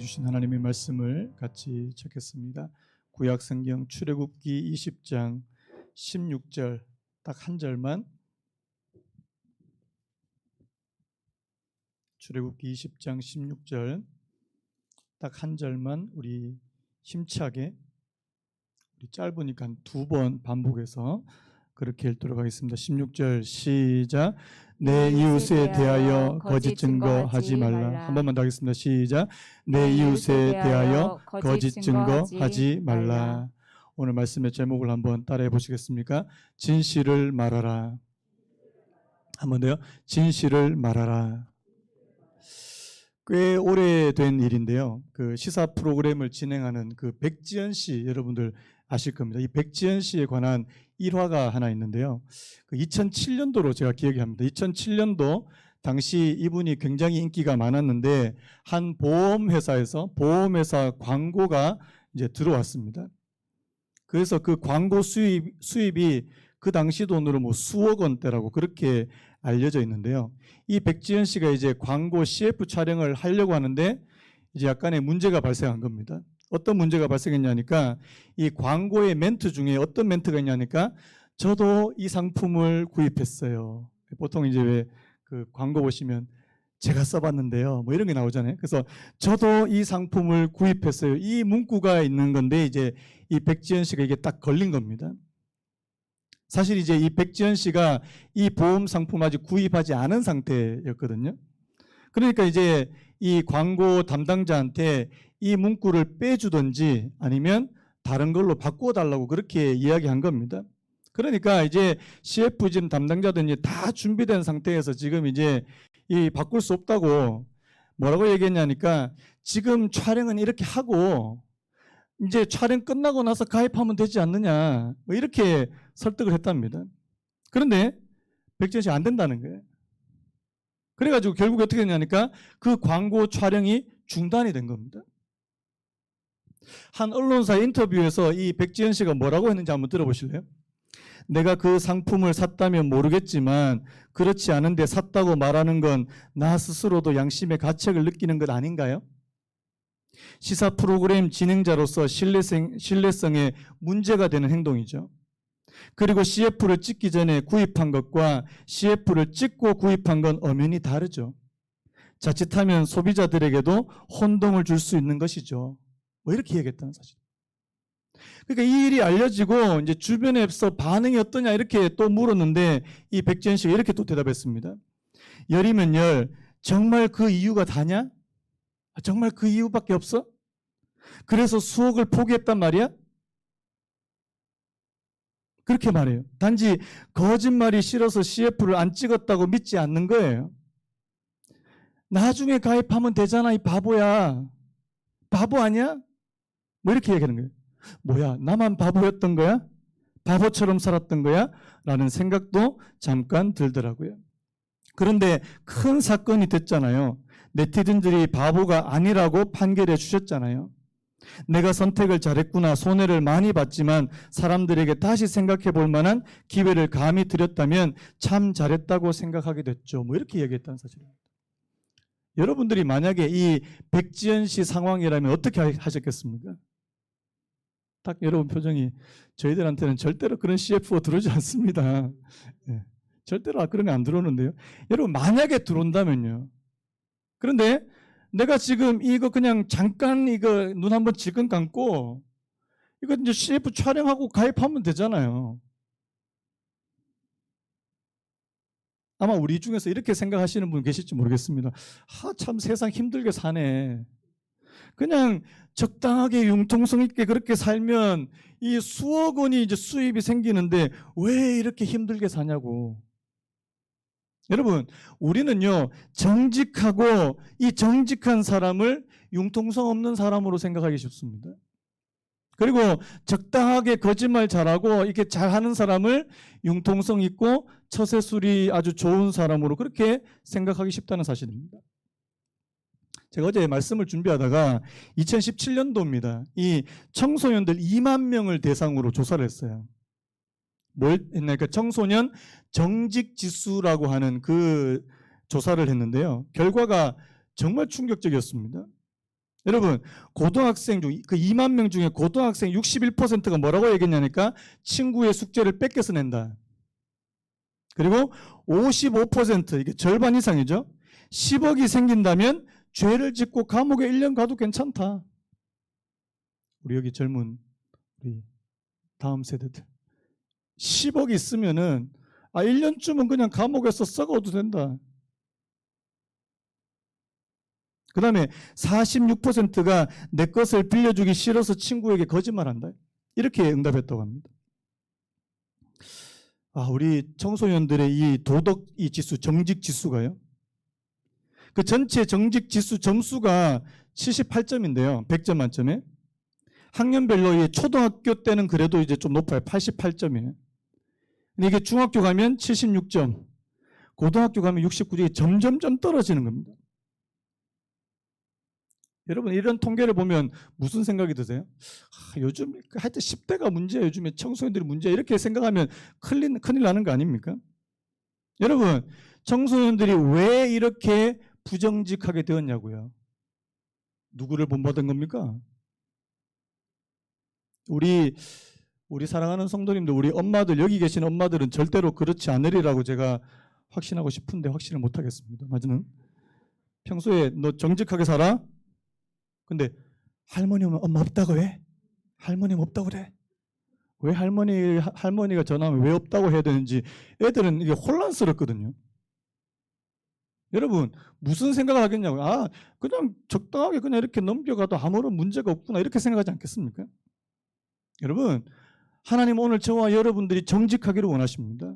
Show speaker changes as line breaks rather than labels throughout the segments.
주신 하나님의 말씀을 같이 찾겠습니다. 구약 성경 출애굽기 20장 16절 딱 한 절만, 출애굽기 20장 16절 딱 한 절만 우리 힘차게, 우리 짧으니까 두 번 반복해서 그렇게 읽도록 하겠습니다. 16절 시작. 내 이웃에 대하여 거짓 증거하지 말라. 한 번만 더 하겠습니다. 시작. 내 이웃에 대하여 거짓 증거하지 말라. 오늘 말씀의 제목을 한번 따라해 보시겠습니까? 진실을 말하라. 한 번 더요. 진실을 말하라. 꽤 오래된 일인데요. 그 시사 프로그램을 진행하는 그 백지연 씨, 여러분들 아실 겁니다. 이 백지연 씨에 관한 일화가 하나 있는데요. 그 2007년도로 제가 기억이 합니다. 2007년도 당시 이분이 굉장히 인기가 많았는데 한 보험회사에서 보험회사 광고가 이제 들어왔습니다. 그래서 그 광고 수입이 그 당시 돈으로 뭐 수억 원대라고 그렇게 알려져 있는데요. 이 백지연 씨가 이제 광고 CF 촬영을 하려고 하는데 이제 약간의 문제가 발생한 겁니다. 어떤 문제가 발생했냐니까 이 광고의 멘트 중에 어떤 멘트가 있냐니까 저도 이 상품을 구입했어요. 보통 이제 왜 그 광고 보시면 제가 써봤는데요, 뭐 이런 게 나오잖아요. 그래서 저도 이 상품을 구입했어요. 이 문구가 있는 건데 이제 이 백지연 씨가 이게 딱 걸린 겁니다. 사실 이제 이 백지연 씨가 이 보험 상품 아직 구입하지 않은 상태였거든요. 그러니까 이제 이 광고 담당자한테 이 문구를 빼주든지 아니면 다른 걸로 바꿔달라고 그렇게 이야기한 겁니다. 그러니까 이제 CF진 담당자들이 다 준비된 상태에서 지금 이제 이 바꿀 수 없다고 뭐라고 얘기했냐니까 지금 촬영은 이렇게 하고 이제 촬영 끝나고 나서 가입하면 되지 않느냐, 뭐 이렇게 설득을 했답니다. 그런데 백지연 씨 안 된다는 거예요. 그래가지고 결국 어떻게 됐냐니까 그 광고 촬영이 중단이 된 겁니다. 한 언론사 인터뷰에서 이 백지연 씨가 뭐라고 했는지 한번 들어보실래요? 내가 그 상품을 샀다면 모르겠지만 그렇지 않은데 샀다고 말하는 건 나 스스로도 양심의 가책을 느끼는 것 아닌가요? 시사 프로그램 진행자로서 신뢰성에 문제가 되는 행동이죠. 그리고 CF를 찍기 전에 구입한 것과 CF를 찍고 구입한 건 엄연히 다르죠. 자칫하면 소비자들에게도 혼동을 줄 수 있는 것이죠. 뭐 이렇게 얘기했다는 사실. 그러니까 이 일이 알려지고 이제 주변에서 반응이 어떠냐 이렇게 또 물었는데 이 백지연 씨가 이렇게 또 대답했습니다. 열이면 열, 정말 그 이유가 다냐? 정말 그 이유밖에 없어? 그래서 수억을 포기했단 말이야? 그렇게 말해요. 단지 거짓말이 싫어서 CF를 안 찍었다고 믿지 않는 거예요. 나중에 가입하면 되잖아, 이 바보야. 바보 아니야? 뭐 이렇게 얘기하는 거예요. 뭐야, 나만 바보였던 거야? 바보처럼 살았던 거야? 라는 생각도 잠깐 들더라고요. 그런데 큰 사건이 됐잖아요. 네티즌들이 바보가 아니라고 판결해 주셨잖아요. 내가 선택을 잘했구나, 손해를 많이 봤지만 사람들에게 다시 생각해 볼 만한 기회를 감히 드렸다면 참 잘했다고 생각하게 됐죠. 뭐 이렇게 얘기했다는 사실입니다. 여러분들이 만약에 이 백지연 씨 상황이라면 어떻게 하셨겠습니까? 딱 여러분 표정이, 저희들한테는 절대로 그런 CFO 들어오지 않습니다. 네, 절대로 그런 게 안 들어오는데요. 여러분 만약에 들어온다면요. 그런데 내가 지금 이거 그냥 잠깐 이거 눈 한번 지금 감고 이거 이제 CF 촬영하고 가입하면 되잖아요. 아마 우리 중에서 이렇게 생각하시는 분 계실지 모르겠습니다. 참 세상 힘들게 사네. 그냥 적당하게 융통성 있게 그렇게 살면 이 수억 원이 이제 수입이 생기는데 왜 이렇게 힘들게 사냐고. 여러분, 우리는요, 정직하고 이 정직한 사람을 융통성 없는 사람으로 생각하기 쉽습니다. 그리고 적당하게 거짓말 잘하고 이렇게 잘하는 사람을 융통성 있고 처세술이 아주 좋은 사람으로 그렇게 생각하기 쉽다는 사실입니다. 제가 어제 말씀을 준비하다가 2017년도입니다. 이 청소년들 2만 명을 대상으로 조사를 했어요. 뭘 했냐니까 청소년 정직지수라고 하는 그 조사를 했는데요. 결과가 정말 충격적이었습니다. 여러분, 고등학생 중, 그 2만 명 중에 고등학생 61%가 뭐라고 얘기했냐니까 친구의 숙제를 뺏겨서 낸다. 그리고 55%, 이게 절반 이상이죠. 10억이 생긴다면 죄를 짓고 감옥에 1년 가도 괜찮다. 우리 여기 젊은 우리 다음 세대들 10억이 있으면은 1년쯤은 그냥 감옥에서 썩어도 된다. 그 다음에 46%가 내 것을 빌려주기 싫어서 친구에게 거짓말한다. 이렇게 응답했다고 합니다. 우리 청소년들의 이 도덕 이 지수, 정직 지수가요. 그 전체 정직 지수 점수가 78점인데요. 100점 만점에. 학년별로 초등학교 때는 그래도 이제 좀 높아요. 88점이에요. 근데 이게 중학교 가면 76점, 고등학교 가면 69점, 점점점 떨어지는 겁니다. 여러분, 이런 통계를 보면 무슨 생각이 드세요? 요즘 하여튼 10대가 문제야, 요즘에 청소년들이 문제야, 이렇게 생각하면 큰일 나는 거 아닙니까? 여러분, 청소년들이 왜 이렇게 부정직하게 되었냐고요? 누구를 본받은 겁니까? 우리 사랑하는 성도님들, 우리 엄마들, 여기 계신 엄마들은 절대로 그렇지 않으리라고 제가 확신하고 싶은데 확신을 못 하겠습니다. 맞는? 평소에 너 정직하게 살아? 근데 할머니 오면 엄마 없다고 해? 할머니 없다고 그래? 왜 할머니가 전화하면 왜 없다고 해야 되는지 애들은 이게 혼란스럽거든요. 여러분, 무슨 생각을 하겠냐고요? 그냥 적당하게 그냥 이렇게 넘겨가도 아무런 문제가 없구나, 이렇게 생각하지 않겠습니까? 여러분, 하나님 오늘 저와 여러분들이 정직하기를 원하십니다.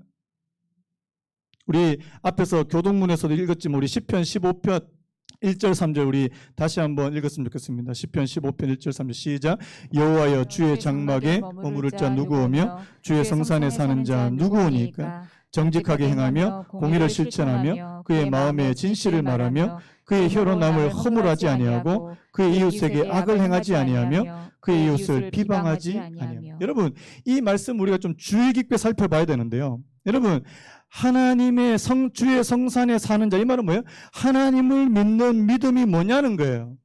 우리 앞에서 교동문에서도 읽었지만 우리 시편 15편 1절 3절 우리 다시 한번 읽었으면 좋겠습니다. 시편 15편 1절 3절 시작. 여호와여 주의 장막에 머무를 자 누구오며 주의 성산에 사는 자 누구오니까. 정직하게 행하며 공의를 실천하며 그의 마음에 진실을 말하며 그의 혀로 남을 허물하지 아니하고 그의 이웃에게 악을 행하지 아니하며 그의 이웃을 비방하지 아니하며. 여러분, 이 말씀 우리가 좀 주의 깊게 살펴봐야 되는데요. 여러분, 하나님의 주의 성산에 사는 자, 이 말은 뭐예요? 하나님을 믿는 믿음이 뭐냐는 거예요.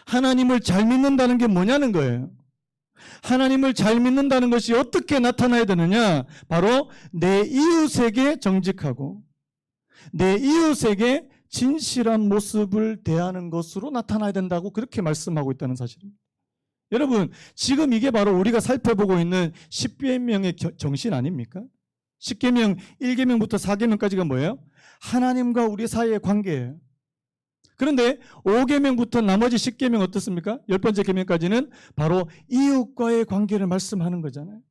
하나님을 잘 믿는다는 게 뭐냐는 거예요. 하나님을 잘 믿는다는 것이 어떻게 나타나야 되느냐? 바로 내 이웃에게 정직하고 내 이웃에게 진실한 모습을 대하는 것으로 나타나야 된다고 그렇게 말씀하고 있다는 사실입니다. 여러분, 지금 이게 바로 우리가 살펴보고 있는 10계명의 정신 아닙니까? 10계명 1계명부터 4계명까지가 뭐예요? 하나님과 우리 사이의 관계예요. 그런데 5계명부터 나머지 10계명 어떻습니까? 10번째 계명까지는 바로 이웃과의 관계를 말씀하는 거잖아요.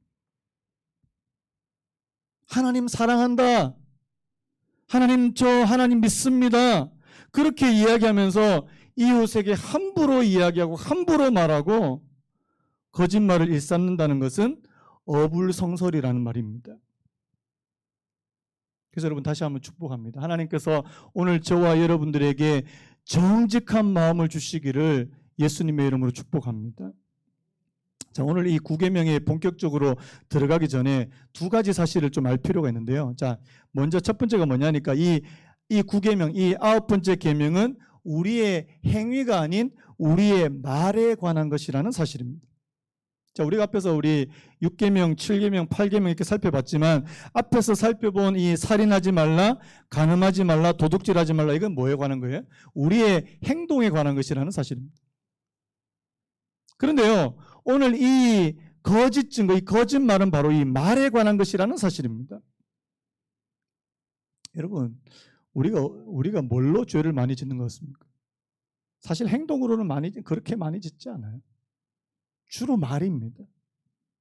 하나님 사랑한다. 하나님 믿습니다. 그렇게 이야기하면서 이웃에게 함부로 이야기하고 함부로 말하고 거짓말을 일삼는다는 것은 어불성설이라는 말입니다. 그래서 여러분 다시 한번 축복합니다. 하나님께서 오늘 저와 여러분들에게 정직한 마음을 주시기를 예수님의 이름으로 축복합니다. 자, 오늘 이 9계명에 본격적으로 들어가기 전에 두 가지 사실을 좀 알 필요가 있는데요. 자, 먼저 첫 번째가 뭐냐니까 이 9계명, 이 9번째 계명은 우리의 행위가 아닌 우리의 말에 관한 것이라는 사실입니다. 자, 우리가 앞에서 우리 6계명, 7계명, 8계명 이렇게 살펴봤지만 앞에서 살펴본 이 살인하지 말라, 간음하지 말라, 도둑질하지 말라, 이건 뭐에 관한 거예요? 우리의 행동에 관한 것이라는 사실입니다. 그런데요, 오늘 이 거짓 증거, 이 거짓말은 바로 이 말에 관한 것이라는 사실입니다. 여러분, 우리가 뭘로 죄를 많이 짓는 것 같습니까? 사실 행동으로는 그렇게 많이 짓지 않아요. 주로 말입니다.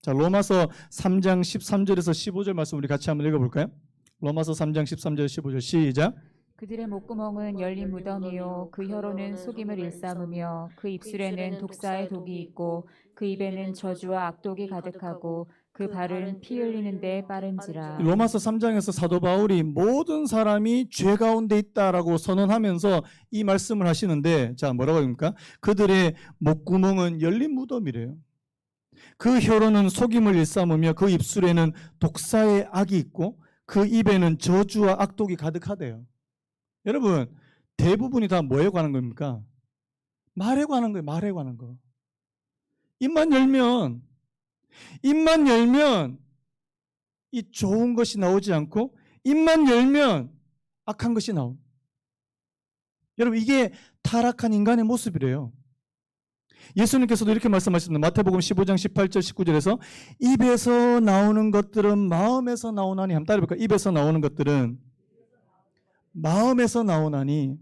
자, 로마서 3장 13절에서 15절 말씀 우리 같이 한번 읽어볼까요? 로마서 3장 13절 15절 시작.
그들의 목구멍은 열린 무덤이요 그 혀로는 속임을 일삼으며 그 입술에는 독사의 독이 있고 그 입에는 저주와 악독이 가득하고 그 발은 피 흘리는 데 빠른지라.
로마서 3장에서 사도 바울이 모든 사람이 죄 가운데 있다라고 선언하면서 이 말씀을 하시는데, 자, 뭐라고 합니까? 그들의 목구멍은 열린 무덤이래요. 그 혀로는 속임을 일삼으며 그 입술에는 독사의 악이 있고 그 입에는 저주와 악독이 가득하대요. 여러분, 대부분이 다 뭐에 관한 겁니까? 말에 관한 거예요. 말에 관한 거. 입만 열면 이 좋은 것이 나오지 않고 입만 열면 악한 것이 나옵니다. 여러분, 이게 타락한 인간의 모습이래요. 예수님께서도 이렇게 말씀하셨습니다. 마태복음 15장 18절 19절에서 입에서 나오는 것들은 마음에서 나오나니, 한번 따라해볼까요? 입에서 나오는 것들은 마음에서 나오나니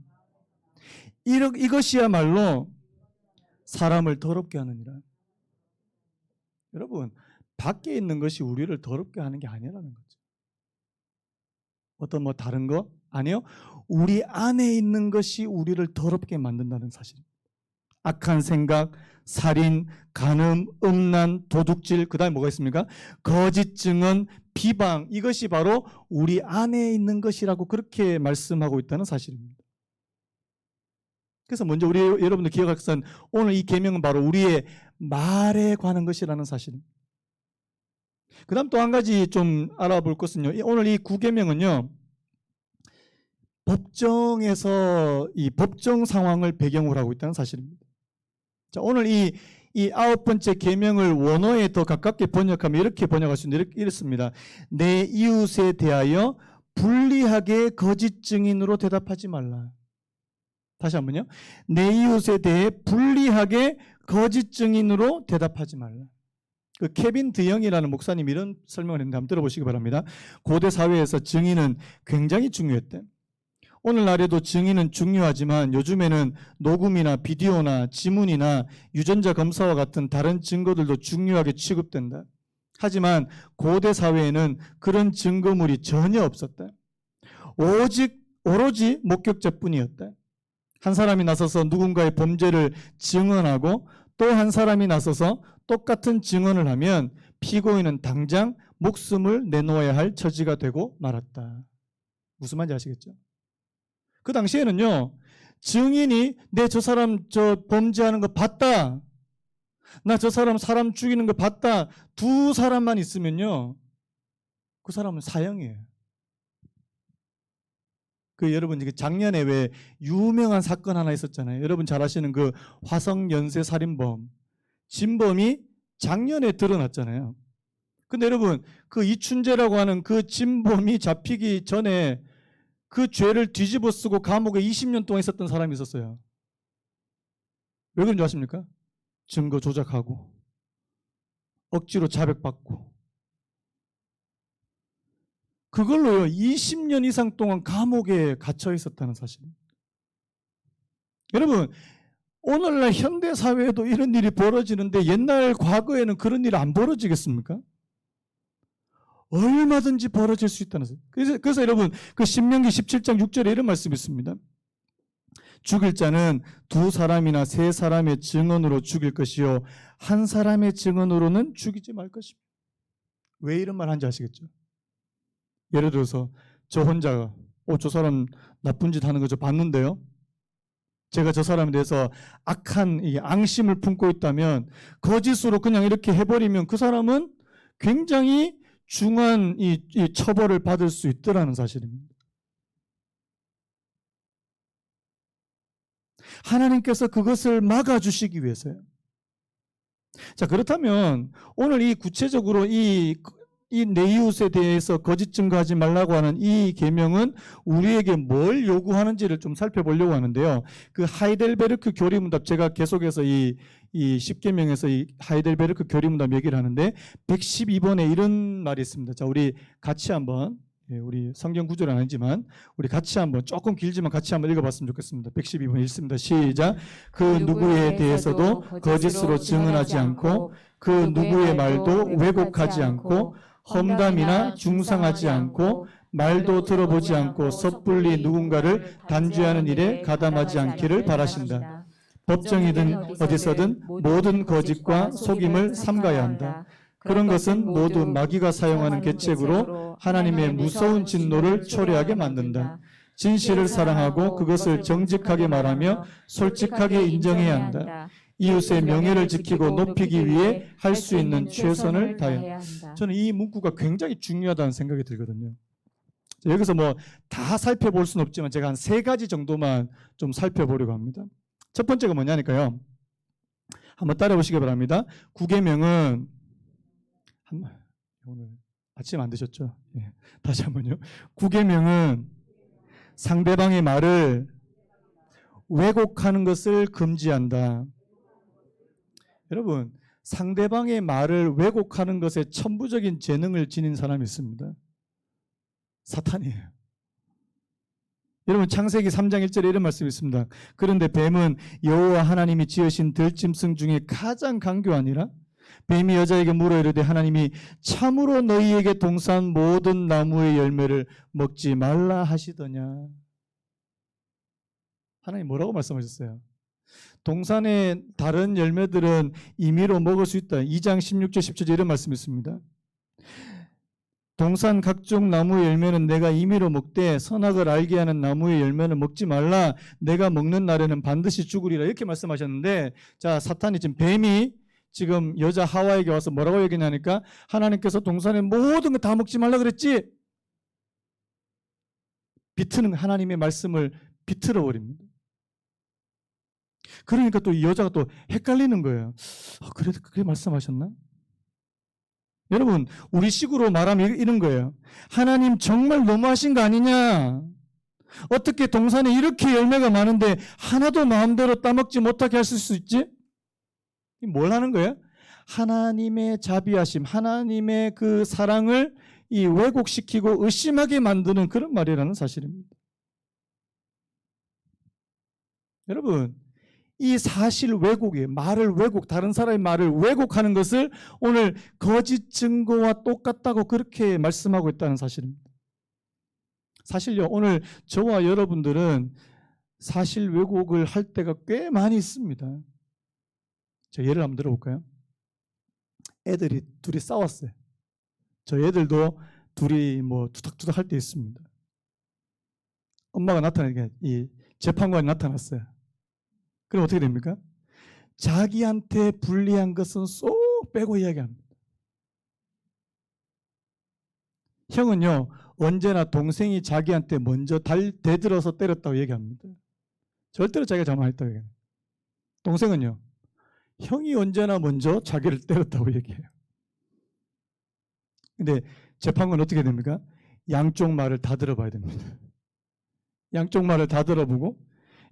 이것이야말로 사람을 더럽게 하느니라. 여러분, 밖에 있는 것이 우리를 더럽게 하는 게 아니라는 거죠. 어떤 뭐 다른 거? 아니요. 우리 안에 있는 것이 우리를 더럽게 만든다는 사실입니다. 악한 생각, 살인, 간음, 음란, 도둑질, 그 다음에 뭐가 있습니까? 거짓 증언, 비방, 이것이 바로 우리 안에 있는 것이라고 그렇게 말씀하고 있다는 사실입니다. 그래서 먼저 우리 여러분들 기억할 것은 오늘 이 계명은 바로 우리의 말에 관한 것이라는 사실입니다. 그 다음 또 한 가지 좀 알아볼 것은요, 오늘 이 9계명은요 법정에서 이 법정 상황을 배경으로 하고 있다는 사실입니다. 자, 오늘 이 9번째 계명을 원어에 더 가깝게 번역하면 이렇게 번역할 수 있는데 이렇습니다. 내 이웃에 대하여 불리하게 거짓 증인으로 대답하지 말라. 다시 한번요. 내 이웃에 대해 불리하게 거짓 증인으로 대답하지 말라. 그 케빈 드영이라는 목사님이 이런 설명을 했는데 한번 들어보시기 바랍니다. 고대 사회에서 증인은 굉장히 중요했대. 오늘날에도 증인은 중요하지만 요즘에는 녹음이나 비디오나 지문이나 유전자 검사와 같은 다른 증거들도 중요하게 취급된다. 하지만 고대 사회에는 그런 증거물이 전혀 없었다. 오로지 목격자뿐이었다. 한 사람이 나서서 누군가의 범죄를 증언하고 또 한 사람이 나서서 똑같은 증언을 하면 피고인은 당장 목숨을 내놓아야 할 처지가 되고 말았다. 무슨 말인지 아시겠죠? 그 당시에는요, 증인이 내 저 사람 저 범죄하는 거 봤다, 나 저 사람 죽이는 거 봤다, 두 사람만 있으면요 그 사람은 사형이에요. 그 여러분 작년에 왜 유명한 사건 하나 있었잖아요. 여러분 잘 아시는 그 화성 연쇄 살인범 진범이 작년에 드러났잖아요. 근데 여러분 그 이춘재라고 하는 그 진범이 잡히기 전에 그 죄를 뒤집어 쓰고 감옥에 20년 동안 있었던 사람이 있었어요. 왜 그런지 아십니까? 증거 조작하고 억지로 자백받고 그걸로요 20년 이상 동안 감옥에 갇혀 있었다는 사실입니다. 여러분 오늘날 현대사회에도 이런 일이 벌어지는데 옛날 과거에는 그런 일이 안 벌어지겠습니까? 얼마든지 벌어질 수 있다는 사실. 그래서 여러분 그 신명기 17장 6절에 이런 말씀이 있습니다. 죽일 자는 두 사람이나 세 사람의 증언으로 죽일 것이요 한 사람의 증언으로는 죽이지 말 것입니다. 왜 이런 말 하는지 아시겠죠? 예를 들어서 저 혼자 저 사람 나쁜 짓 하는 거 저 봤는데요. 제가 저 사람에 대해서 악한 이 앙심을 품고 있다면 거짓으로 그냥 이렇게 해버리면 그 사람은 굉장히 중한 이 처벌을 받을 수 있더라는 사실입니다. 하나님께서 그것을 막아주시기 위해서요. 자, 그렇다면 오늘 이 구체적으로 이 내 이웃에 대해서 거짓 증거하지 말라고 하는 이 계명은 우리에게 뭘 요구하는지를 좀 살펴보려고 하는데요. 그 하이델베르크 교리문답, 제가 계속해서 이 10계명에서 이 하이델베르크 교리문답 얘기를 하는데 112번에 이런 말이 있습니다. 자, 우리 같이 한번, 우리 성경 구절은 아니지만 우리 같이 한번 조금 길지만 같이 한번 읽어봤으면 좋겠습니다. 112번 읽습니다. 시작. 그 누구에 대해서도 거짓으로 증언하지 않고 그 누구의 말도 왜곡하지 않고 험담이나 중상하지 않고 말도 들어보지 않고 섣불리 누군가를 단죄하는 일에 가담하지 않기를 바라신다. 법정이든 어디서든 모든 거짓과 속임을 삼가야 한다. 그런 것은 모두 마귀가 사용하는 계책으로 하나님의 무서운 진노를 초래하게 만든다. 진실을 사랑하고 그것을 정직하게 말하며 솔직하게 인정해야 한다. 이웃의 명예를 지키고 높이기 위해 할 수 있는 최선을 다해야 한다. 저는 이 문구가 굉장히 중요하다는 생각이 들거든요. 여기서 뭐 다 살펴볼 수는 없지만 제가 한 3가지 정도만 좀 살펴보려고 합니다. 첫 번째가 뭐냐니까요. 한번 따라 보시기 바랍니다. 구계명은 오늘 아침 안 드셨죠? 예. 다시 한번요. 구계명은 상대방의 말을 왜곡하는 것을 금지한다. 여러분, 상대방의 말을 왜곡하는 것에 천부적인 재능을 지닌 사람이 있습니다. 사탄이에요. 여러분, 창세기 3장 1절에 이런 말씀이 있습니다. 그런데 뱀은 여호와 하나님이 지으신 들짐승 중에 가장 강교하니라. 뱀이 여자에게 물어 이르되 하나님이 참으로 너희에게 동산 모든 나무의 열매를 먹지 말라 하시더냐. 하나님 뭐라고 말씀하셨어요? 동산의 다른 열매들은 임의로 먹을 수 있다. 2장 16절 17절 이런 말씀이 있습니다. 동산 각종 나무의 열매는 내가 임의로 먹되 선악을 알게 하는 나무의 열매는 먹지 말라. 내가 먹는 날에는 반드시 죽으리라. 이렇게 말씀하셨는데, 자, 사탄이 지금 뱀이 지금 여자 하와에게 와서 뭐라고 얘기하냐니까 하나님께서 동산의 모든 거 다 먹지 말라 그랬지? 비트는 하나님의 말씀을 비틀어 버립니다. 그러니까 또 이 여자가 또 헷갈리는 거예요. 그래도 그렇게 말씀하셨나? 여러분, 우리 식으로 말하면 이런 거예요. 하나님 정말 너무하신 거 아니냐? 어떻게 동산에 이렇게 열매가 많은데 하나도 마음대로 따먹지 못하게 하실 수 있지? 뭘 하는 거예요? 하나님의 자비하심, 하나님의 그 사랑을 이 왜곡시키고 의심하게 만드는 그런 말이라는 사실입니다. 여러분, 이 사실 왜곡이에요. 말을 왜곡, 다른 사람의 말을 왜곡하는 것을 오늘 거짓 증거와 똑같다고 그렇게 말씀하고 있다는 사실입니다. 사실요, 오늘 저와 여러분들은 사실 왜곡을 할 때가 꽤 많이 있습니다. 저 예를 한번 들어볼까요? 애들이 둘이 싸웠어요. 저 애들도 둘이 뭐 투닥투닥 할 때 있습니다. 엄마가 나타나니까 이 재판관이 나타났어요. 그럼 어떻게 됩니까? 자기한테 불리한 것은 쏙 빼고 이야기합니다. 형은요, 언제나 동생이 자기한테 먼저 대들어서 때렸다고 얘기합니다. 절대로 자기가 잘못했다고 얘기해요. 동생은요, 형이 언제나 먼저 자기를 때렸다고 얘기해요. 근데 재판관은 어떻게 됩니까? 양쪽 말을 다 들어봐야 됩니다. 양쪽 말을 다 들어보고,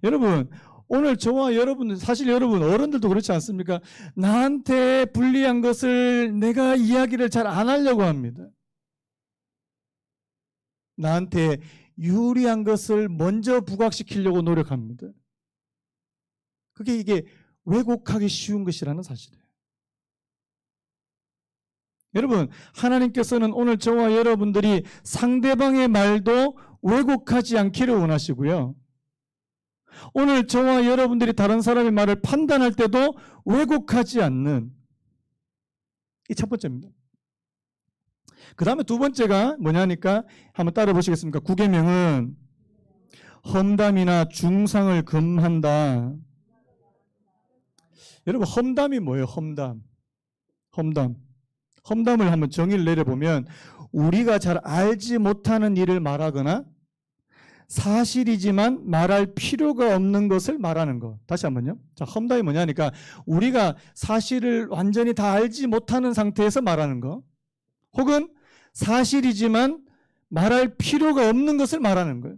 여러분, 오늘 저와 여러분, 사실 여러분 어른들도 그렇지 않습니까? 나한테 불리한 것을 내가 이야기를 잘 안 하려고 합니다. 나한테 유리한 것을 먼저 부각시키려고 노력합니다. 이게 왜곡하기 쉬운 것이라는 사실이에요. 여러분, 하나님께서는 오늘 저와 여러분들이 상대방의 말도 왜곡하지 않기를 원하시고요. 오늘 저와 여러분들이 다른 사람의 말을 판단할 때도 왜곡하지 않는, 이 첫 번째입니다. 그 다음에 두 번째가 뭐냐니까 한번 따라 보시겠습니까? 구계명은 험담이나 중상을 금한다. 여러분, 험담이 뭐예요? 험담을 한번 정의를 내려보면 우리가 잘 알지 못하는 일을 말하거나 사실이지만 말할 필요가 없는 것을 말하는 것. 다시 한번요. 자, 험담이 뭐냐니까 우리가 사실을 완전히 다 알지 못하는 상태에서 말하는 것, 혹은 사실이지만 말할 필요가 없는 것을 말하는 거예요.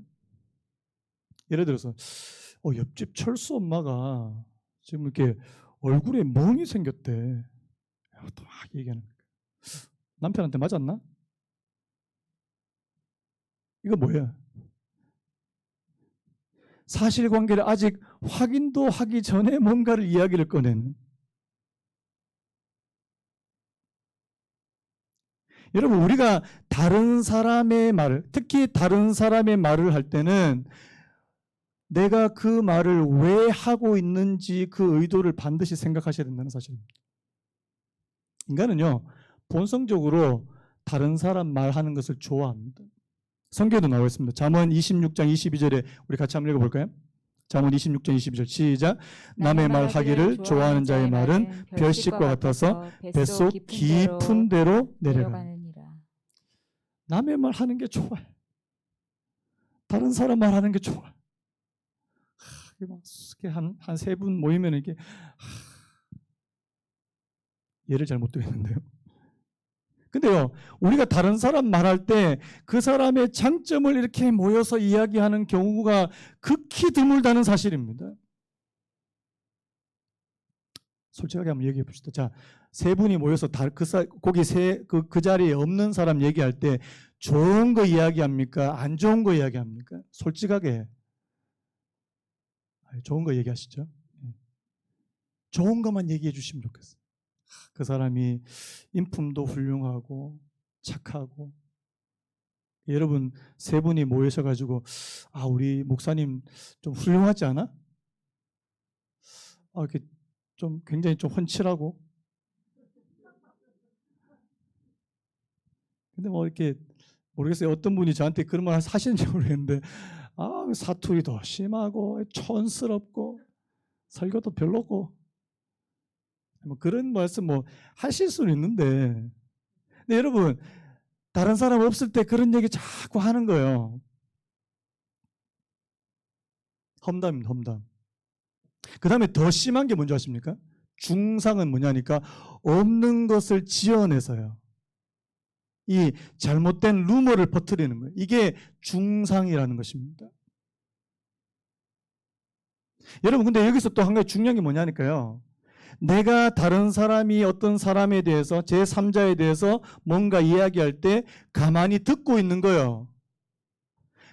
예를 들어서 옆집 철수 엄마가 지금 이렇게 얼굴에 멍이 생겼대. 또 막 얘기하는 거예요. 남편한테 맞았나? 이거 뭐야? 사실관계를 아직 확인도 하기 전에 뭔가를 이야기를 꺼내는. 여러분, 우리가 다른 사람의 말을, 특히 다른 사람의 말을 할 때는 내가 그 말을 왜 하고 있는지 그 의도를 반드시 생각하셔야 된다는 사실입니다. 인간은요, 본성적으로 다른 사람 말하는 것을 좋아합니다. 성경에도 나와 있습니다. 잠언 26장 22절에 우리 같이 한번 읽어볼까요? 잠언 26장 22절 시작. 남의 말 하기를 좋아하는 자의 말은 별식과 같아서 뱃속 깊은 데로 내려가느니라. 남의 말 하는 게 좋아요. 다른 사람 말 하는 게 좋아요. 한 세 분 모이면 이게 예를 잘못 들었는데요. 근데요, 우리가 다른 사람 말할 때 그 사람의 장점을 이렇게 모여서 이야기하는 경우가 극히 드물다는 사실입니다. 솔직하게 한번 얘기해 봅시다. 자, 세 분이 모여서 거기 그 자리에 없는 사람 얘기할 때 좋은 거 이야기합니까? 안 좋은 거 이야기합니까? 솔직하게. 좋은 거 얘기하시죠. 좋은 것만 얘기해 주시면 좋겠어요. 그 사람이 인품도 훌륭하고 착하고. 여러분 세 분이 모이셔가지고 우리 목사님 좀 훌륭하지 않아? 이렇게 좀 굉장히 좀 훤칠하고. 근데 뭐 이렇게 모르겠어요. 어떤 분이 저한테 그런 말 하시는지 모르겠는데 사투리도 심하고 촌스럽고 설교도 별로고 뭐 그런 말씀 뭐 하실 수는 있는데, 근데 여러분 다른 사람 없을 때 그런 얘기 자꾸 하는 거예요. 험담입니다. 험담. 그 다음에 더 심한 게 뭔지 아십니까? 중상은 뭐냐니까 없는 것을 지어내서요. 이 잘못된 루머를 퍼뜨리는 거예요. 이게 중상이라는 것입니다. 여러분 근데 여기서 또 한 가지 중요한 게 뭐냐니까요. 내가 다른 사람이 어떤 사람에 대해서 제3자에 대해서 뭔가 이야기할 때 가만히 듣고 있는 거예요.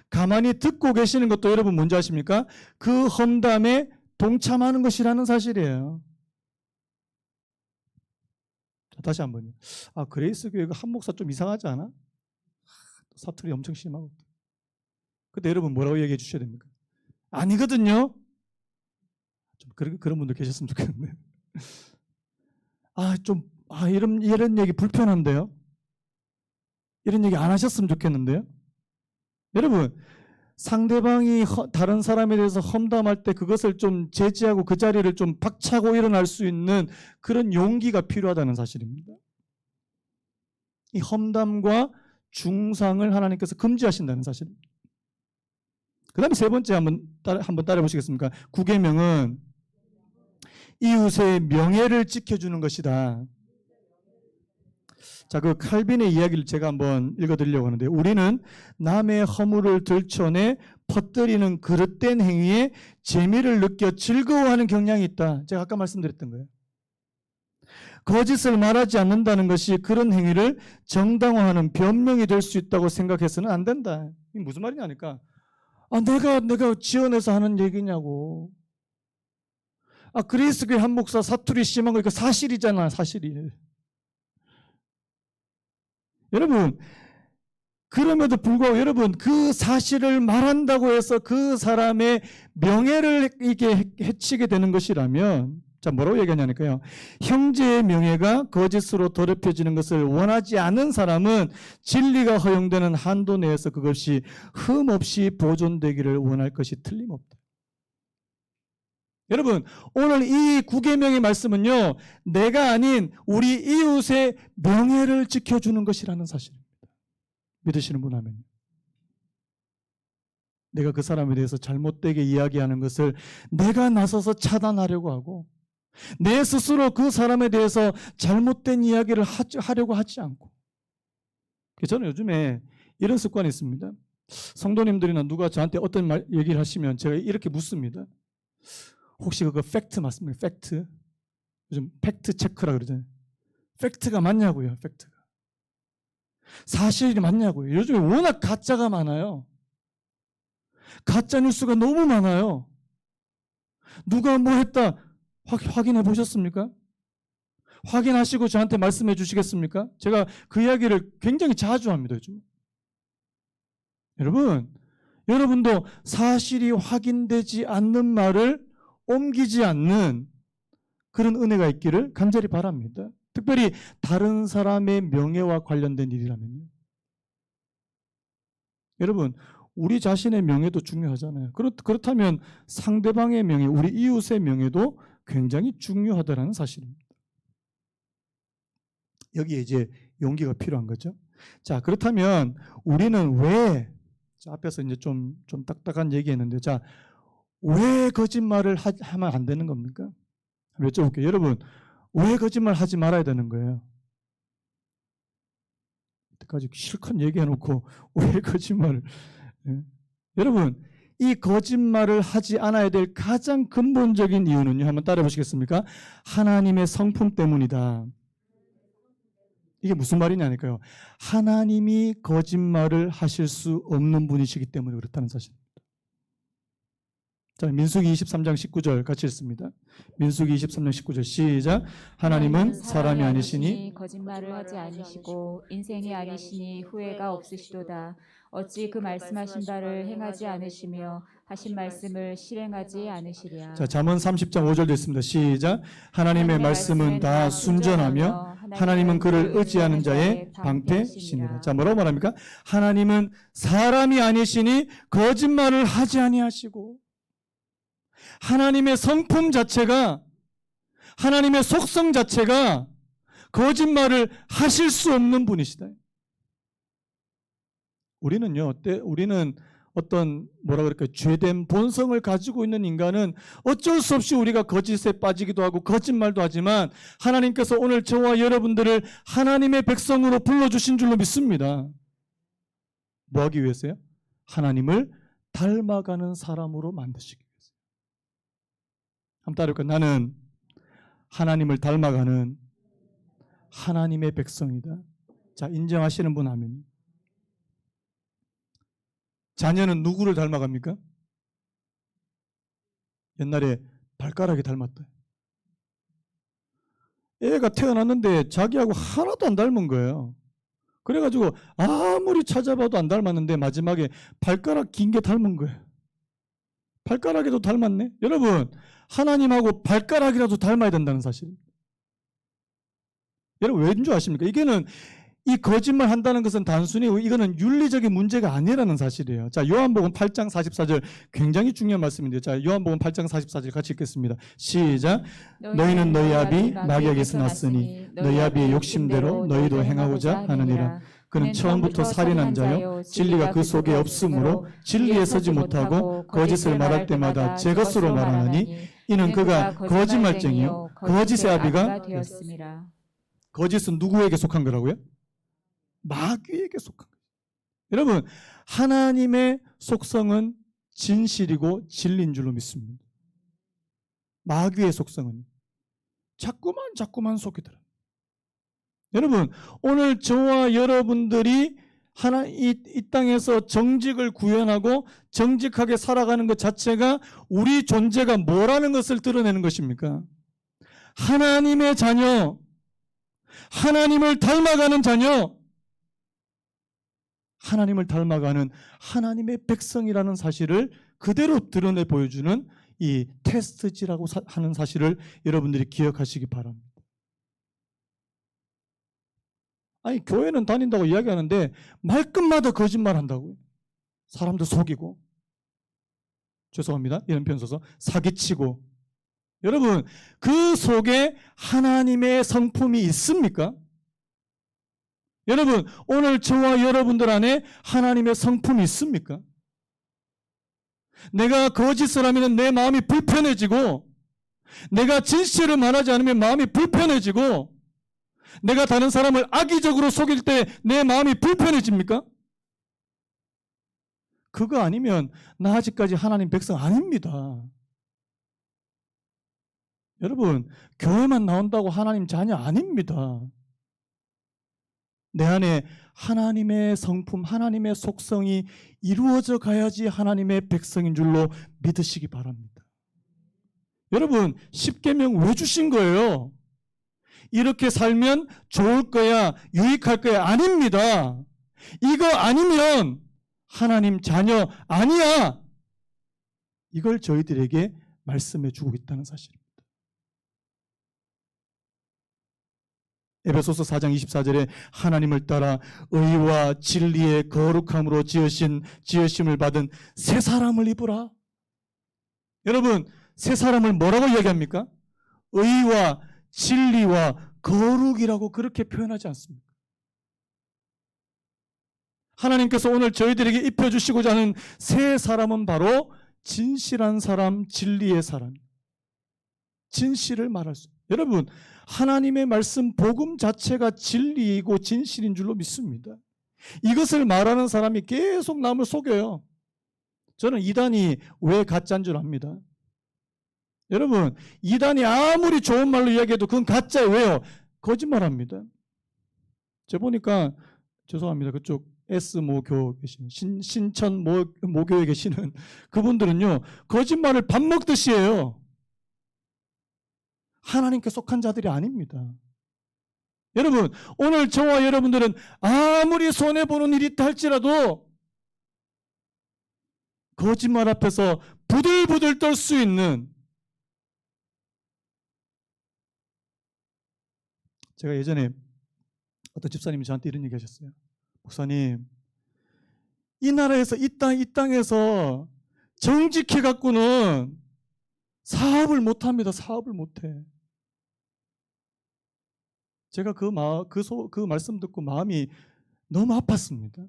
가만히 듣고 계시는 것도 여러분 뭔지 아십니까? 그 험담에 동참하는 것이라는 사실이에요. 다시 한번요. 그레이스 교회가 한 목사 좀 이상하지 않아? 사투리 엄청 심하고. 근데 여러분 뭐라고 얘기해 주셔야 됩니까? 아니거든요. 좀 그런 분들 계셨으면 좋겠는데. 이런 얘기 불편한데요. 이런 얘기 안 하셨으면 좋겠는데요. 여러분 상대방이 다른 사람에 대해서 험담할 때 그것을 좀 제지하고 그 자리를 좀 박차고 일어날 수 있는 그런 용기가 필요하다는 사실입니다. 이 험담과 중상을 하나님께서 금지하신다는 사실입니다. 그 다음에 세 번째 한번 따라 보시겠습니까? 9계명은 이웃의 명예를 지켜주는 것이다. 자, 그 칼빈의 이야기를 제가 한번 읽어드리려고 하는데, 우리는 남의 허물을 들춰내 퍼뜨리는 그릇된 행위에 재미를 느껴 즐거워하는 경향이 있다. 제가 아까 말씀드렸던 거예요. 거짓을 말하지 않는다는 것이 그런 행위를 정당화하는 변명이 될 수 있다고 생각해서는 안 된다. 이게 무슨 말이냐니까. 내가 지어내서 하는 얘기냐고. 그리스도의 한 목사 사투리 심한 거 이거 사실이잖아, 사실이. 여러분, 그럼에도 불구하고 여러분 그 사실을 말한다고 해서 그 사람의 명예를 이게 해치게 되는 것이라면, 자, 뭐라고 얘기하냐니까요. 형제의 명예가 거짓으로 더럽혀지는 것을 원하지 않는 사람은 진리가 허용되는 한도 내에서 그것이 흠없이 보존되기를 원할 것이 틀림없다. 여러분 오늘 이 9계명의 말씀은요, 내가 아닌 우리 이웃의 명예를 지켜주는 것이라는 사실입니다. 믿으시는 분 하면요. 내가 그 사람에 대해서 잘못되게 이야기하는 것을 내가 나서서 차단하려고 하고, 내 스스로 그 사람에 대해서 잘못된 이야기를 하려고 하지 않고. 저는 요즘에 이런 습관이 있습니다. 성도님들이나 누가 저한테 어떤 얘기를 하시면 제가 이렇게 묻습니다. 혹시 그거 팩트 맞습니까? 팩트? 요즘 팩트 체크라 그러잖아요. 팩트가 맞냐고요, 팩트가. 사실이 맞냐고요. 요즘에 워낙 가짜가 많아요. 가짜 뉴스가 너무 많아요. 누가 뭐 했다 확인해 보셨습니까? 확인하시고 저한테 말씀해 주시겠습니까? 제가 그 이야기를 굉장히 자주 합니다, 요즘. 여러분도 사실이 확인되지 않는 말을 옮기지 않는 그런 은혜가 있기를 간절히 바랍니다. 특별히 다른 사람의 명예와 관련된 일이라면요. 여러분, 우리 자신의 명예도 중요하잖아요. 그렇다면 상대방의 명예, 우리 이웃의 명예도 굉장히 중요하다는 사실입니다. 여기에 이제 용기가 필요한 거죠. 자, 그렇다면 우리는 왜, 앞에서 이제 좀 딱딱한 얘기했는데, 자, 왜 거짓말을 하면 안 되는 겁니까? 한번 여쭤볼게요. 여러분, 왜 거짓말 하지 말아야 되는 거예요? 이때까지 실컷 얘기해놓고 왜 거짓말을. 예? 여러분, 이 거짓말을 하지 않아야 될 가장 근본적인 이유는요. 한번 따라해 보시겠습니까? 하나님의 성품 때문이다. 이게 무슨 말이냐니까요. 하나님이 거짓말을 하실 수 없는 분이시기 때문에 그렇다는 사실입니다. 자, 민수기 23장 19절 같이 읽습니다. 민수기 23장 19절 시작. 하나님은 사람이 아니시니
거짓말을 하지 않으시고 인생이 아니시니 후회가 없으시도다. 어찌 그 말씀하신 바를 행하지 않으시며 하신 말씀을 실행하지 않으시랴.
자, 잠언 30장 5절 됐습니다. 시작. 하나님의 말씀은 다 순전하며 하나님은 그를 의지하는 자의 방패시니라. 자, 뭐라고 말합니까? 하나님은 사람이 아니시니 거짓말을 하지 아니하시고 하나님의 성품 자체가, 하나님의 속성 자체가 거짓말을 하실 수 없는 분이시다. 우리는요, 우리는 어떤 뭐라 그럴까요? 죄된 본성을 가지고 있는 인간은 어쩔 수 없이 우리가 거짓에 빠지기도 하고 거짓말도 하지만 하나님께서 오늘 저와 여러분들을 하나님의 백성으로 불러주신 줄로 믿습니다. 뭐 하기 위해서요? 하나님을 닮아가는 사람으로 만드시기 위해서. 한번 따라할까요? 나는 하나님을 닮아가는 하나님의 백성이다. 자, 인정하시는 분 아멘. 자녀는 누구를 닮아갑니까? 옛날에 발가락이 닮았다. 애가 태어났는데 자기하고 하나도 안 닮은 거예요. 그래가지고 아무리 찾아봐도 안 닮았는데 마지막에 발가락 긴 게 닮은 거예요. 발가락에도 닮았네. 여러분, 하나님하고 발가락이라도 닮아야 된다는 사실. 여러분, 왠 줄 아십니까? 이게는 이 거짓말 한다는 것은 단순히 이거는 윤리적인 문제가 아니라는 사실이에요. 자, 요한복음 8장 44절 굉장히 중요한 말씀인데요. 자, 요한복음 8장 44절 같이 읽겠습니다. 시작. 너희는 너희 아비 마귀에게서 났으니 너희 아비의 욕심대로 너희도 행하고자 하느니라. 그는 처음부터 살인한 자요 진리가 그 속에 없으므로 진리에 서지 못하고 거짓을 말할 때마다 제 것으로 말하나니 이는 그가 거짓말쟁이요 거짓의 아비가 되었습니다. 거짓은 누구에게 속한 거라고요? 마귀에게 속한 거예요. 여러분, 하나님의 속성은 진실이고 진리인 줄로 믿습니다. 마귀의 속성은 자꾸만 속이 들어요. 여러분, 오늘 저와 여러분들이 이 땅에서 정직을 구현하고 정직하게 살아가는 것 자체가 우리 존재가 뭐라는 것을 드러내는 것입니까? 하나님의 자녀, 하나님을 닮아가는 자녀, 하나님을 닮아가는 하나님의 백성이라는 사실을 그대로 드러내 보여주는 이 테스트지라고 하는 사실을 여러분들이 기억하시기 바랍니다. 아니, 교회는 다닌다고 이야기하는데 말끝마다 거짓말한다고요. 사람도 속이고, 죄송합니다, 이런 표현 써서 사기치고. 여러분, 그 속에 하나님의 성품이 있습니까? 여러분, 오늘 저와 여러분들 안에 하나님의 성품이 있습니까? 내가 거짓을 하면 내 마음이 불편해지고, 내가 진실을 말하지 않으면 마음이 불편해지고, 내가 다른 사람을 악의적으로 속일 때 내 마음이 불편해집니까? 그거 아니면 나 아직까지 하나님 백성 아닙니다. 여러분, 교회만 나온다고 하나님 자녀 아닙니다. 내 안에 하나님의 성품, 하나님의 속성이 이루어져 가야지 하나님의 백성인 줄로 믿으시기 바랍니다. 여러분, 십계명 왜 주신 거예요? 이렇게 살면 좋을 거야, 유익할 거야. 아닙니다. 이거 아니면 하나님 자녀 아니야. 이걸 저희들에게 말씀해 주고 있다는 사실입니다. 에베소서 4장 24절에 하나님을 따라 의와 진리의 거룩함으로 지으심을 받은 새 사람을 입으라. 여러분, 새 사람을 뭐라고 이야기합니까? 의와 진리와 거룩이라고 그렇게 표현하지 않습니까? 하나님께서 오늘 저희들에게 입혀주시고자 하는 새 사람은 바로 진실한 사람, 진리의 사람. 진실을 말할 수. 여러분, 하나님의 말씀 복음 자체가 진리이고 진실인 줄로 믿습니다. 이것을 말하는 사람이 계속 남을 속여요. 저는 이단이 왜 가짜인 줄 압니다. 여러분, 이단이 아무리 좋은 말로 이야기해도 그건 가짜예요. 왜요? 거짓말합니다. 제가 보니까 죄송합니다. 그쪽 S모교 계시는 신천 모교에 계시는 그분들은요, 거짓말을 밥 먹듯이 해요. 하나님께 속한 자들이 아닙니다. 여러분, 오늘 저와 여러분들은 아무리 손해보는 일이 있다 할지라도 거짓말 앞에서 부들부들 떨 수 있는, 제가 예전에 어떤 집사님이 저한테 이런 얘기 하셨어요. 목사님, 이 나라에서 이 땅에서 정직해 갖고는 사업을 못합니다. 사업을 못해. 제가 그 말씀 듣고 마음이 너무 아팠습니다.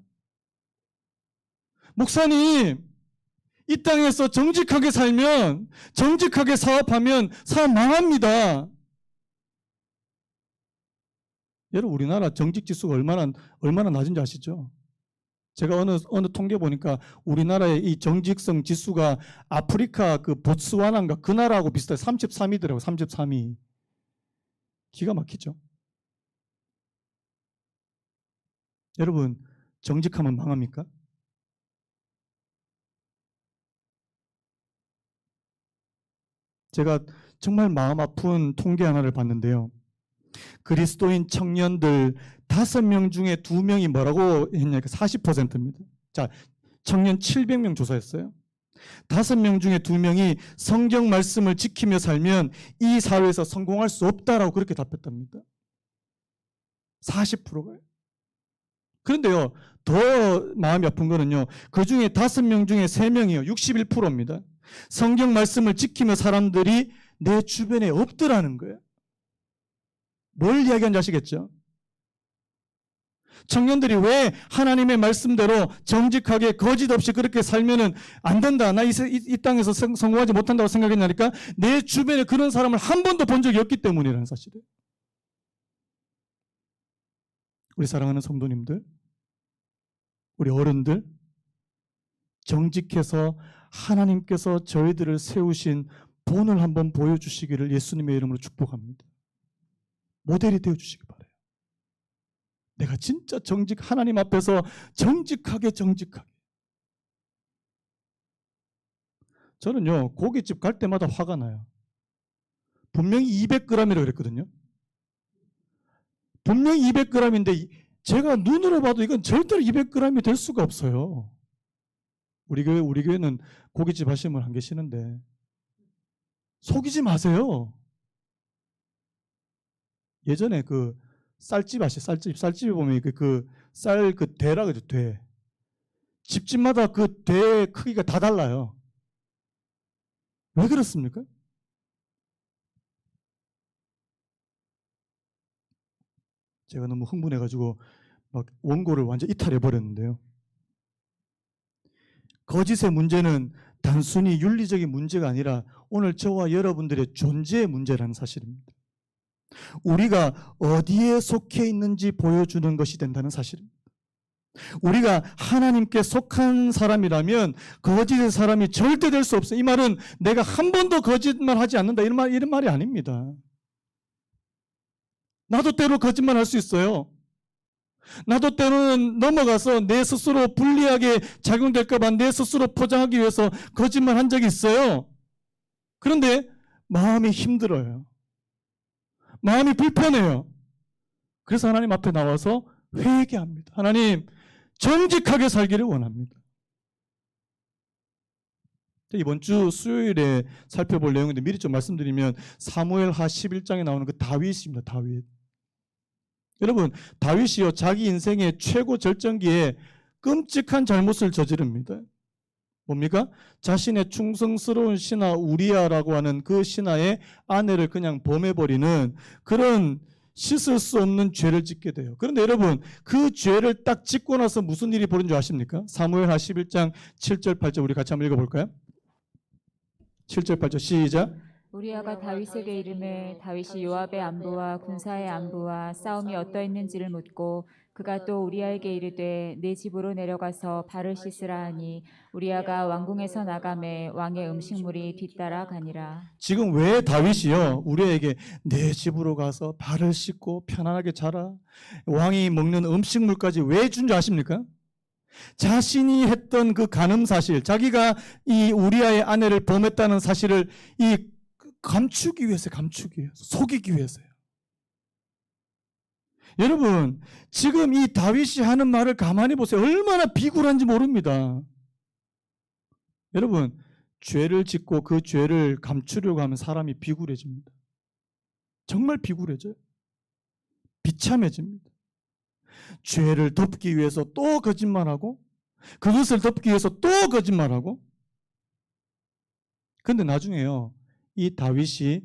목사님, 이 땅에서 정직하게 살면, 정직하게 사업하면 사업 망합니다. 여러분, 우리나라 정직 지수가 얼마나 낮은지 아시죠? 제가 어느 통계 보니까 우리나라의 이 정직성 지수가 아프리카 그 보츠와나인가 그 나라하고 비슷해요. 33위더라고요. 33위. 기가 막히죠. 여러분, 정직하면 망합니까? 제가 정말 마음 아픈 통계 하나를 봤는데요. 그리스도인 청년들 5명 중에 2명이 뭐라고 했냐니까 40%입니다. 자, 청년 700명 조사했어요. 5명 중에 2명이 성경 말씀을 지키며 살면 이 사회에서 성공할 수 없다라고 그렇게 답했답니다. 40%가요. 그런데요, 더 마음이 아픈 거는요, 그 중에 5명 중에 3명이요, 61%입니다. 성경 말씀을 지키며 사람들이 내 주변에 없더라는 거예요. 뭘 이야기하는지 아시겠죠? 청년들이 왜 하나님의 말씀대로 정직하게 거짓 없이 그렇게 살면은 안 된다, 나 이 땅에서 성공하지 못한다고 생각했냐니까 내 주변에 그런 사람을 한 번도 본 적이 없기 때문이라는 사실이에요. 우리 사랑하는 성도님들, 우리 어른들, 정직해서 하나님께서 저희들을 세우신 본을 한번 보여주시기를 예수님의 이름으로 축복합니다. 모델이 되어주시기 바라요. 내가 진짜 하나님 앞에서 정직하게. 저는요, 고깃집 갈 때마다 화가 나요. 분명히 200g이라고 그랬거든요. 분명히 200g인데 제가 눈으로 봐도 이건 절대로 200g이 될 수가 없어요. 우리 교회는 고깃집 하시는 분 안 계시는데 속이지 마세요. 예전에 그 쌀집 아시죠? 쌀집에 보면 쌀 대라 그죠? 대. 집집마다 그 대 크기가 다 달라요. 왜 그렇습니까? 제가 너무 흥분해가지고 막 원고를 완전 이탈해 버렸는데요. 거짓의 문제는 단순히 윤리적인 문제가 아니라 오늘 저와 여러분들의 존재의 문제라는 사실입니다. 우리가 어디에 속해 있는지 보여주는 것이 된다는 사실입니다. 우리가 하나님께 속한 사람이라면 거짓의 사람이 절대 될 수 없어요. 이 말은 내가 한 번도 거짓말하지 않는다 이런 말이 아닙니다. 나도 때로 거짓말할 수 있어요. 나도 때로는 넘어가서 내 스스로 불리하게 작용될까 봐 내 스스로 포장하기 위해서 거짓말한 적이 있어요. 그런데 마음이 힘들어요. 마음이 불편해요. 그래서 하나님 앞에 나와서 회개합니다. 하나님, 정직하게 살기를 원합니다. 이번 주 수요일에 살펴볼 내용인데 미리 좀 말씀드리면 사무엘하 11장에 나오는 그 다윗입니다. 다윗. 여러분, 다윗이요, 자기 인생의 최고 절정기에 끔찍한 잘못을 저지릅니다. 뭡니까? 자신의 충성스러운 신하 우리아라고 하는 그 신하의 아내를 그냥 범해버리는 그런 씻을 수 없는 죄를 짓게 돼요. 그런데 여러분, 그 죄를 딱 짓고 나서 무슨 일이 벌어진 줄 아십니까? 사무엘하 11장 7절 8절 우리 같이 한번 읽어볼까요? 7절 8절 시작.
우리아가 다윗에게 이르매 다윗이 요압의 안부와 군사의 안부와 싸움이 어떠했는지를 묻고 그가 또 우리아에게 이르되 내 집으로 내려가서 발을 씻으라 하니 우리아가 왕궁에서 나가매 왕의 음식물이 뒤따라 가니라.
지금 왜 다윗이요 우리에게 내 집으로 가서 발을 씻고 편안하게 자라 왕이 먹는 음식물까지 왜 준 줄 아십니까? 자신이 했던 그 간음 사실, 자기가 이 우리아의 아내를 범했다는 사실을 이 감추기 위해서, 속이기 위해서요. 여러분, 지금 이 다윗이 하는 말을 가만히 보세요. 얼마나 비굴한지 모릅니다. 여러분, 죄를 짓고 그 죄를 감추려고 하면 사람이 비굴해집니다. 정말 비굴해져요. 비참해집니다. 죄를 덮기 위해서 또 거짓말하고 그것을 덮기 위해서 또 거짓말하고. 그런데 나중에요, 이 다윗이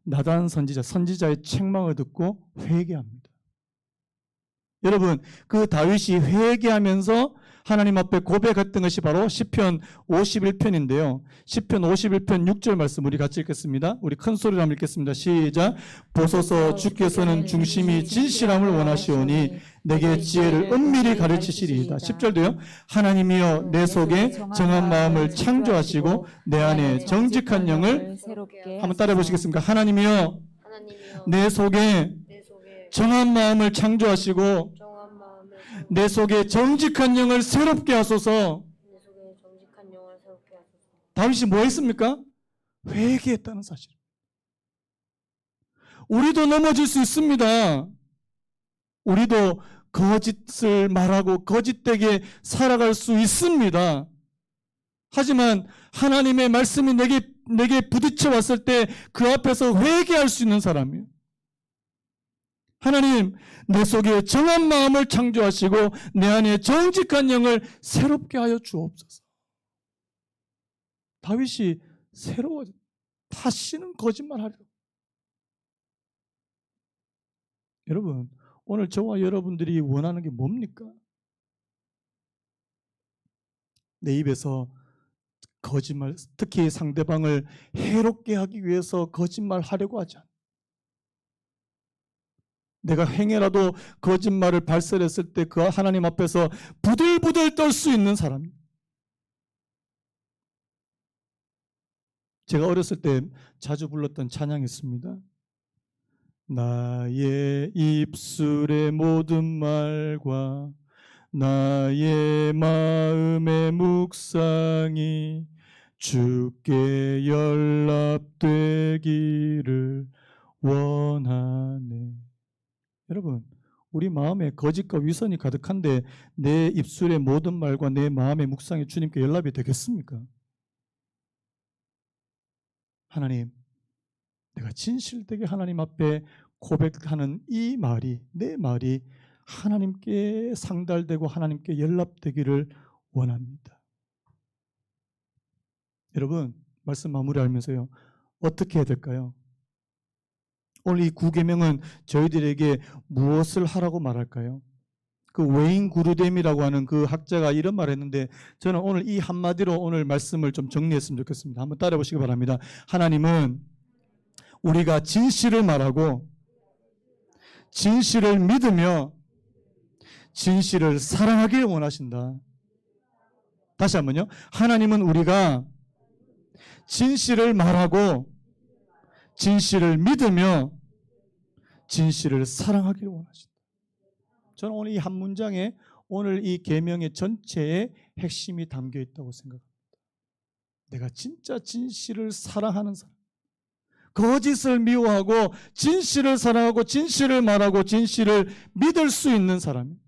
나단 선지자의 책망을 듣고 회개합니다. 여러분, 그 다윗이 회개하면서 하나님 앞에 고백했던 것이 바로 시편 51편인데요. 시편 51편 6절 말씀 우리 같이 읽겠습니다. 우리 큰 소리로 한번 읽겠습니다. 시작. 보소서 주께서는 중심이 진실함을 원하시오니 내게 지혜를 은밀히 가르치시리이다. 10절도요. 하나님이여 내 속에 정한 마음을 창조하시고 내 안에 정직한 영을 한번 따라해 보시겠습니까? 하나님이여 내 속에 정한 마음을 창조하시고 내 속에 정직한 영을 새롭게 하소서. 다윗이 뭐 했습니까? 회개했다는 사실. 우리도 넘어질 수 있습니다. 우리도 거짓을 말하고 거짓되게 살아갈 수 있습니다. 하지만 하나님의 말씀이 내게 부딪혀 왔을 때 그 앞에서 회개할 수 있는 사람이에요. 하나님, 내 속에 정한 마음을 창조하시고 내 안에 정직한 영을 새롭게 하여 주옵소서. 다윗이 새로워져. 다시는 거짓말하려고. 여러분, 오늘 저와 여러분들이 원하는 게 뭡니까? 내 입에서 거짓말, 특히 상대방을 해롭게 하기 위해서 거짓말하려고 하지 않아. 내가 행여라도 거짓말을 발설했을 때 그 하나님 앞에서 부들부들 떨 수 있는 사람. 제가 어렸을 때 자주 불렀던 찬양이 있습니다. 나의 입술의 모든 말과 나의 마음의 묵상이 주께 연락되기를 원하네. 여러분, 우리 마음에 거짓과 위선이 가득한데 내 입술의 모든 말과 내 마음의 묵상이 주님께 연락이 되겠습니까? 하나님, 내가 진실되게 하나님 앞에 고백하는 이 말이, 내 말이 하나님께 상달되고 하나님께 연락되기를 원합니다. 여러분, 말씀 마무리하면서요, 어떻게 해야 될까요? 오늘 이 9계명은 저희들에게 무엇을 하라고 말할까요? 그 웨인 구르뎀이라고 하는 그 학자가 이런 말을 했는데 저는 오늘 이 한마디로 오늘 말씀을 좀 정리했으면 좋겠습니다. 한번 따라해 보시기 바랍니다. 하나님은 우리가 진실을 말하고 진실을 믿으며 진실을 사랑하길 원하신다. 다시 한번요. 하나님은 우리가 진실을 말하고 진실을 믿으며 진실을 사랑하기를 원하신다. 저는 오늘 이 한 문장에 오늘 이 계명의 전체의 핵심이 담겨 있다고 생각합니다. 내가 진짜 진실을 사랑하는 사람, 거짓을 미워하고 진실을 사랑하고 진실을 말하고 진실을 믿을 수 있는 사람.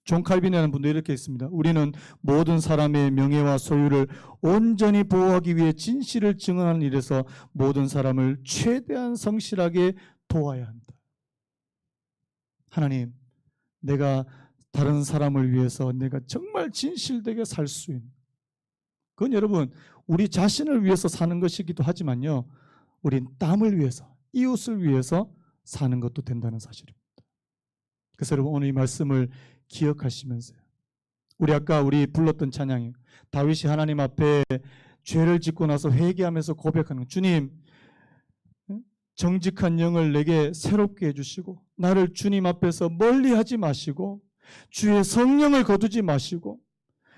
존 칼빈이라는 분도 이렇게 했습니다. 우리는 모든 사람의 명예와 소유를 온전히 보호하기 위해 진실을 증언하는 일에서 모든 사람을 최대한 성실하게 도와야 한다. 하나님, 내가 다른 사람을 위해서 내가 정말 진실되게 살 수 있는, 그건 여러분 우리 자신을 위해서 사는 것이기도 하지만요, 우린 땀을 위해서, 이웃을 위해서 사는 것도 된다는 사실입니다. 그래서 여러분 오늘 이 말씀을 기억하시면서요, 아까 우리 불렀던 찬양이에요. 다윗이 하나님 앞에 죄를 짓고 나서 회개하면서 고백하는 거. 주님, 정직한 영을 내게 새롭게 해주시고 나를 주님 앞에서 멀리하지 마시고 주의 성령을 거두지 마시고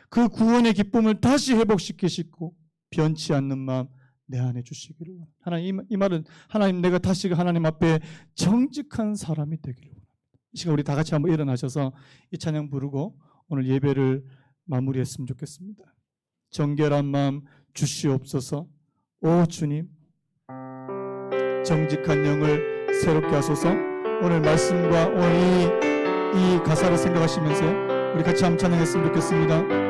그 구원의 기쁨을 다시 회복시키시고 변치 않는 마음 내 안에 주시기를 원합니다. 하나님, 이 말은 하나님, 내가 다시 하나님 앞에 정직한 사람이 되기를 원합니다. 이 시간 우리 다 같이 한번 일어나셔서 이 찬양 부르고 오늘 예배를 마무리했으면 좋겠습니다. 정결한 마음 주시옵소서. 오 주님, 정직한 영을 새롭게 하소서. 오늘 말씀과 오늘 이 가사를 생각하시면서 우리 같이 한번 찬양했으면 좋겠습니다.